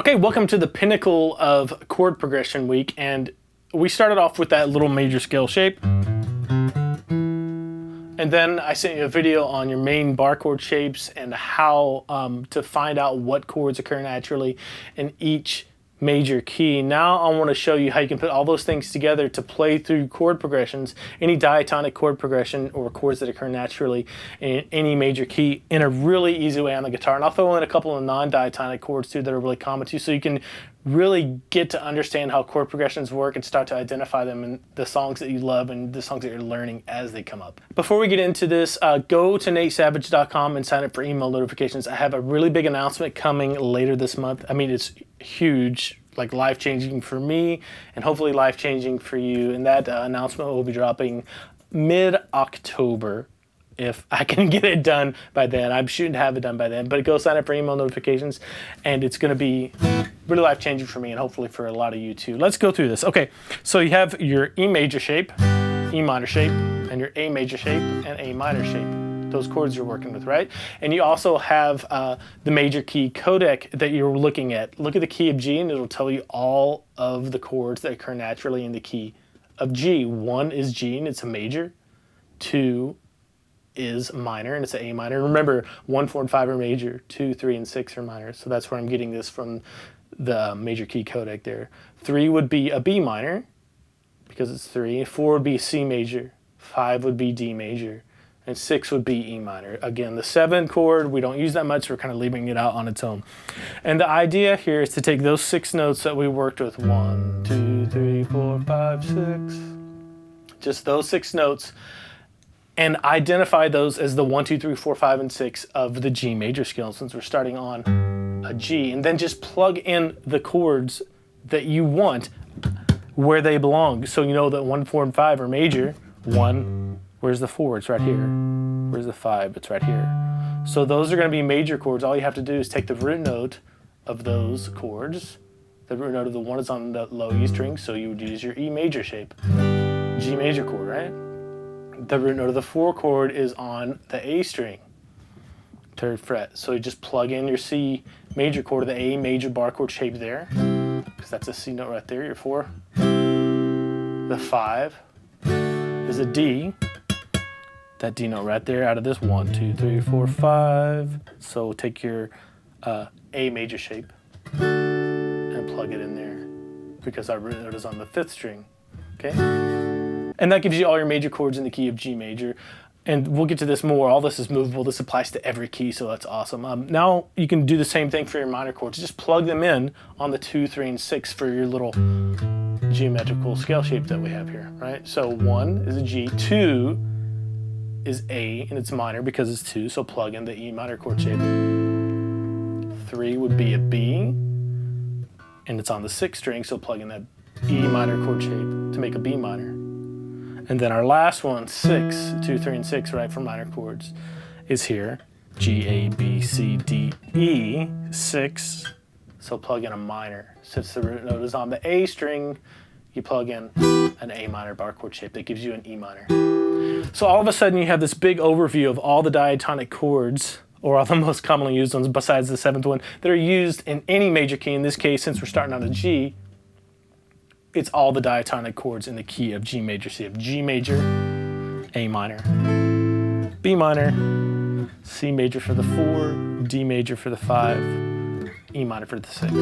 Okay, welcome to the pinnacle of chord progression week, and we started off with that little major scale shape. And then I sent you a video on your main bar chord shapes and how to find out what chords occur naturally in each major key. Now I want to show you how you can put all those things together to play through chord progressions, any diatonic chord progression or chords that occur naturally in any major key in a really easy way on the guitar. And I'll throw in a couple of non-diatonic chords too that are really common too, so you can really get to understand how chord progressions work and start to identify them in the songs that you love and the songs that you're learning as they come up. Before we get into this, go to natesavage.com and sign up for email notifications. I have a really big announcement coming later this month. I mean, it's huge, like life-changing for me and hopefully life-changing for you. And that announcement will be dropping mid-October. If I can get it done by then. I'm shooting to have it done by then, but go sign up for email notifications and it's gonna be really life-changing for me and hopefully for a lot of you too. Let's go through this. Okay, so you have your E major shape, E minor shape, and your A major shape and A minor shape. Those chords you're working with, right? And you also have the major key codec that you're looking at. Look at the key of G and it'll tell you all of the chords that occur naturally in the key of G. 1 is G and it's a major. 2 is minor and it's an A minor. Remember, 1, 4, and 5 are major, 2, 3, and 6 are minor. So that's where I'm getting this from the major key codec there. 3 would be a B minor because it's 3. 4 would be C major. 5 would be D major. And 6 would be E minor. Again, the 7 chord, we don't use that much. We're kind of leaving it out on its own. And the idea here is to take those 6 notes that we worked with, 1, 2, 3, 4, 5, 6, just those 6 notes, and identify those as the 1, 2, 3, 4, 5, and 6 of the G major scale since we're starting on a G. And then just plug in the chords that you want where they belong. So you know that 1, 4, and 5 are major. 1, where's the 4? It's right here. Where's the 5? It's right here. So those are going to be major chords. All you have to do is take the root note of those chords. The root note of the 1 is on the low E string, so you would use your E major shape. G major chord, right? The root note of the 4 chord is on the A string, 3rd fret. So you just plug in your C major chord of the A major bar chord shape there, because that's a C note right there, your 4. The 5 is a D, that D note right there out of this 1, 2, 3, 4, 5. So take your A major shape and plug it in there, because our root note is on the 5th string, okay? And that gives you all your major chords in the key of G major. And we'll get to this more. All this is movable. This applies to every key, so that's awesome. Now you can do the same thing for your minor chords. Just plug them in on the 2, 3, and 6 for your little geometrical scale shape that we have here, right? So 1 is a G, 2 is A, and it's minor because it's 2, so plug in the E minor chord shape. 3 would be a B, and it's on the 6th string, so plug in that E minor chord shape to make a B minor. And then our last one, 6, 2, 3, and 6, right, for minor chords, is here. G, A, B, C, D, E, 6. So plug in a minor. Since the root note is on the A string, you plug in an A minor bar chord shape that gives you an E minor. So all of a sudden you have this big overview of all the diatonic chords, or all the most commonly used ones besides the 7th one, that are used in any major key. In this case, since we're starting on a G, it's all the diatonic chords in the key of G major. So you have G major, A minor, B minor, C major for the 4, D major for the 5, E minor for the 6.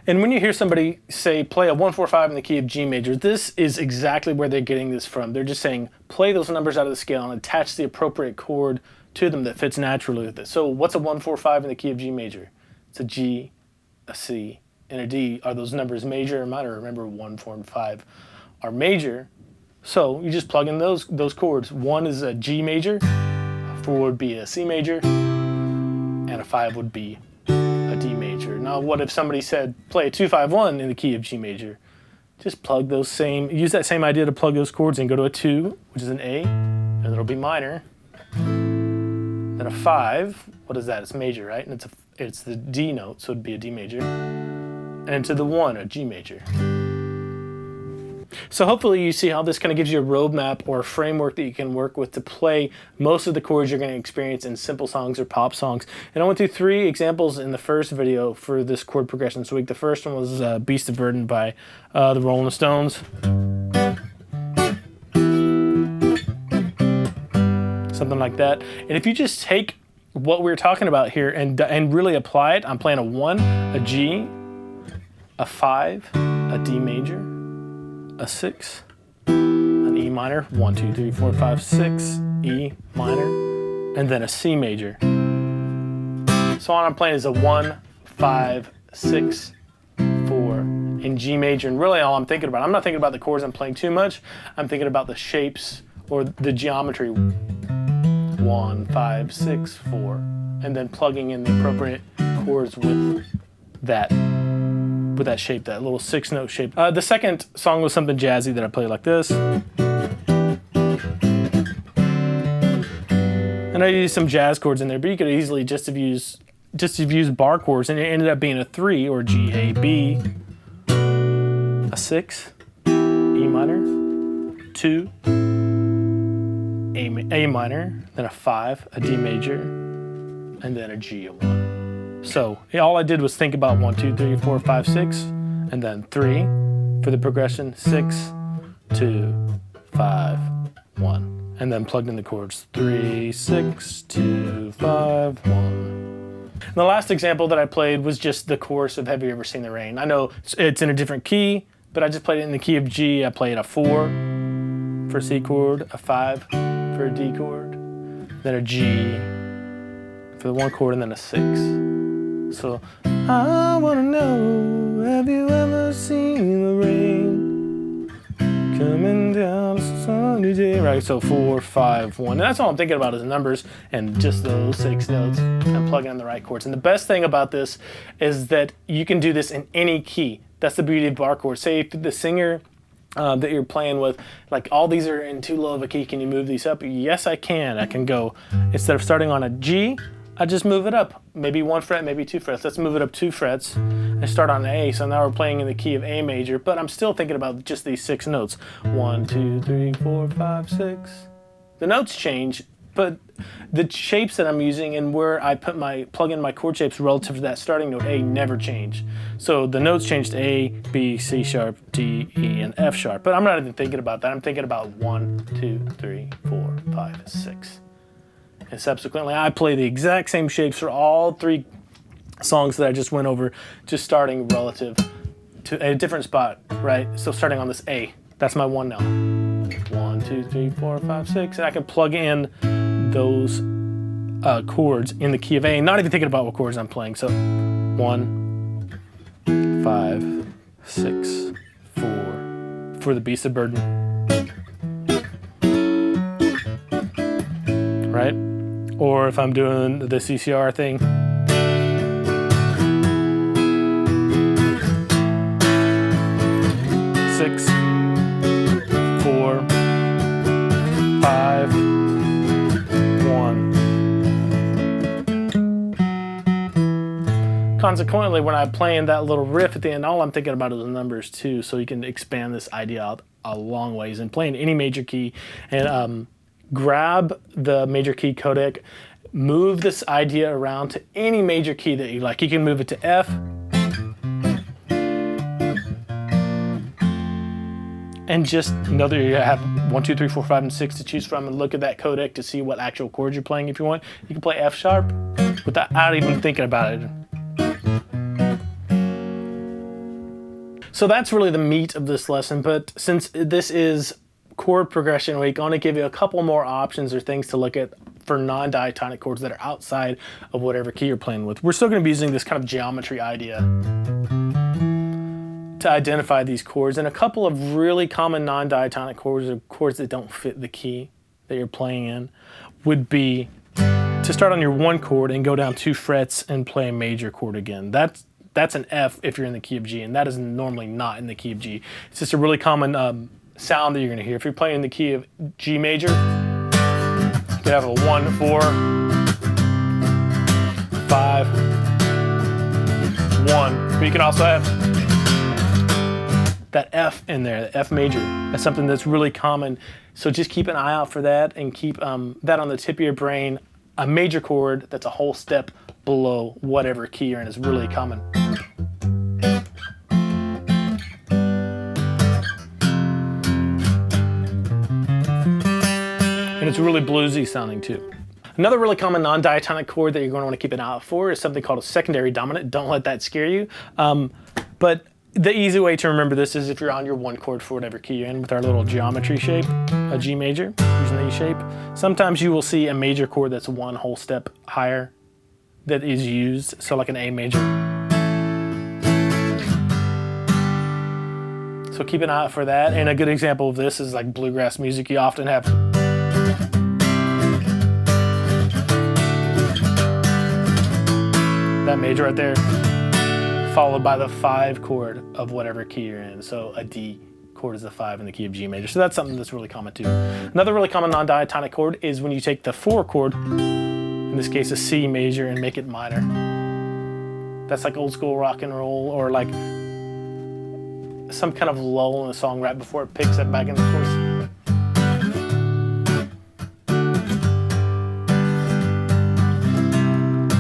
And when you hear somebody say, play a 1, 4, 5 in the key of G major, this is exactly where they're getting this from. They're just saying, play those numbers out of the scale and attach the appropriate chord to them that fits naturally with it. So what's a 1, 4, 5 in the key of G major? It's a G, a C, and a D. Are those numbers major or minor? Remember, 1, 4, and 5 are major. So you just plug in those chords. 1 is a G major, 4 would be a C major, and a 5 would be a D major. Now, what if somebody said, play a 2, 5, 1 in the key of G major? Just plug those use that same idea to plug those chords and go to a 2, which is an A, and it'll be minor. Then a 5, what is that? It's major, right? And it's the D note, so it'd be a D major. And to the 1, a G major. So hopefully you see how this kind of gives you a roadmap or a framework that you can work with to play most of the chords you're going to experience in simple songs or pop songs. And I went through 3 examples in the first video for this chord progression this week. The first one was Beast of Burden by the Rolling Stones. Something like that. And if you just take what we're talking about here and really apply it, I'm playing a 1, a G, a 5, a D major, a 6, an E minor, 1, 2, 3, 4, 5, 6, E minor, and then a C major. So what I'm playing is a 1, 5, 6, 4, and G major. And really all I'm thinking about, I'm not thinking about the chords I'm playing too much, I'm thinking about the shapes or the geometry. 1, 5, 6, 4, and then plugging in the appropriate chords with that shape, that little 6-note shape. The second song was something jazzy that I played like this. And I used some jazz chords in there, but you could easily just have used bar chords, and it ended up being a 3 or G, A, B, a 6, E minor, 2, A minor, then a 5, a D major, and then a G, a 1. So all I did was think about 1, 2, 3, 4, 5, 6, and then 3 for the progression, 6, 2, 5, 1, and then plugged in the chords, 3, 6, 2, 5, 1. And the last example that I played was just the chorus of Have You Ever Seen the Rain? I know it's in a different key, but I just played it in the key of G. I played a 4 for a C chord, a 5 for a D chord, then a G for the 1 chord, and then a 6. So, I wanna know, have you ever seen the rain coming down a sunny day? Right, so 4, 5, 1. And that's all I'm thinking about is the numbers and just those 6 notes and plugging in the right chords. And the best thing about this is that you can do this in any key. That's the beauty of bar chords. Say if the singer that you're playing with, like all these are in too low of a key, can you move these up? Yes, I can. I can go, instead of starting on a G, I just move it up. Maybe 1 fret, maybe 2 frets. Let's move it up 2 frets and start on an A. So now we're playing in the key of A major, but I'm still thinking about just these 6 notes. 1, 2, 3, 4, 5, 6. The notes change, but the shapes that I'm using and where I plug in my chord shapes relative to that starting note A never change. So the notes change to A, B, C sharp, D, E, and F sharp. But I'm not even thinking about that. I'm thinking about 1, 2, 3, 4, 5, 6. And subsequently, I play the exact same shapes for all 3 songs that I just went over, just starting relative to a different spot, right? So starting on this A, that's my 1 note. 1, 2, 3, 4, 5, 6, and I can plug in those chords in the key of A, not even thinking about what chords I'm playing. So 1, 5, 6, 4 for the Beast of Burden, right? Or if I'm doing the CCR thing, 6, 4, 5, 1. Consequently, when I'm playing that little riff at the end, all I'm thinking about is the numbers too, so you can expand this idea out a long ways and play in any major key. And grab the major key codec, move this idea around to any major key that you like. You can move it to F, and just know that you have 1, 2, 3, 4, 5, and 6 to choose from, and look at that codec to see what actual chords you're playing if you want. You can play F sharp without even thinking about it. So that's really the meat of this lesson, but since this is chord progression week, I want to give you a couple more options or things to look at for non-diatonic chords that are outside of whatever key you're playing with. We're still going to be using this kind of geometry idea to identify these chords, and a couple of really common non-diatonic chords or chords that don't fit the key that you're playing in would be to start on your 1 chord and go down 2 frets and play a major chord again. That's an F if you're in the key of G, and that is normally not in the key of G. It's just a really common sound that you're going to hear. If you're playing in the key of G major, you could have a 1, 4, 5, 1. But you can also have that F in there, the F major. That's something that's really common. So just keep an eye out for that, and keep that on the tip of your brain. A major chord that's a whole step below whatever key you're in is really common. And it's really bluesy sounding too. Another really common non-diatonic chord that you're going to want to keep an eye out for is something called a secondary dominant. Don't let that scare you. But the easy way to remember this is if you're on your 1 chord for whatever key you're in with our little geometry shape, a G major, using the E shape. Sometimes you will see a major chord that's 1 whole step higher that is used, so like an A major. So keep an eye out for that. And a good example of this is like bluegrass music. You often have that major right there, followed by the 5 chord of whatever key you're in. So a D chord is the 5 in the key of G major. So that's something that's really common too. Another really common non-diatonic chord is when you take the 4 chord, in this case a C major, and make it minor. That's like old school rock and roll, or like some kind of lull in the song right before it picks up back in the chorus.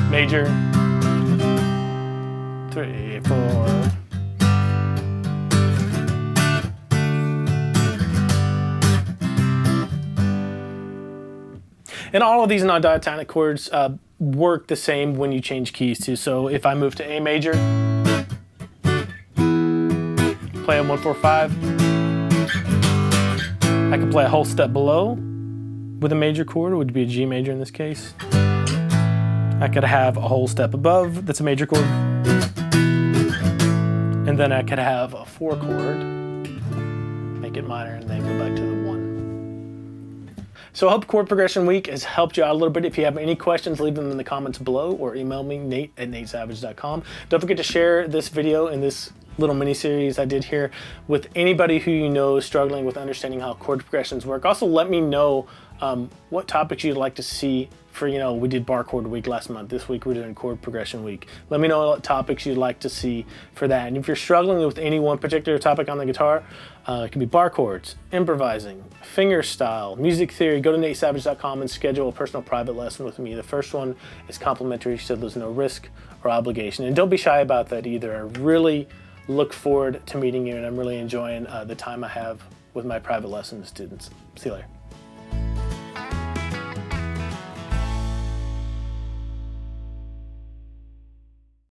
Major, 3, 4. And all of these non-diatonic chords work the same when you change keys too. So if I move to A major, play a 1, 4, 5, I can play a whole step below with a major chord, it would be a G major in this case. I could have a whole step above, that's a major chord. And then I could have a 4 chord, make it minor, and then go back to the 1. So I hope Chord Progression Week has helped you out a little bit. If you have any questions, leave them in the comments below, or email me, nate@natesavage.com. Don't forget to share this video and this little mini series I did here with anybody who you know is struggling with understanding how chord progressions work. Also, let me know what topics you'd like to see for, we did bar chord week last month. This week we're doing chord progression week. Let me know what topics you'd like to see for that. And if you're struggling with any one particular topic on the guitar, it can be bar chords, improvising, finger style, music theory, go to natesavage.com and schedule a personal private lesson with me. The first one is complimentary, so there's no risk or obligation. And don't be shy about that either. I really look forward to meeting you, and I'm really enjoying the time I have with my private lesson students. See you later.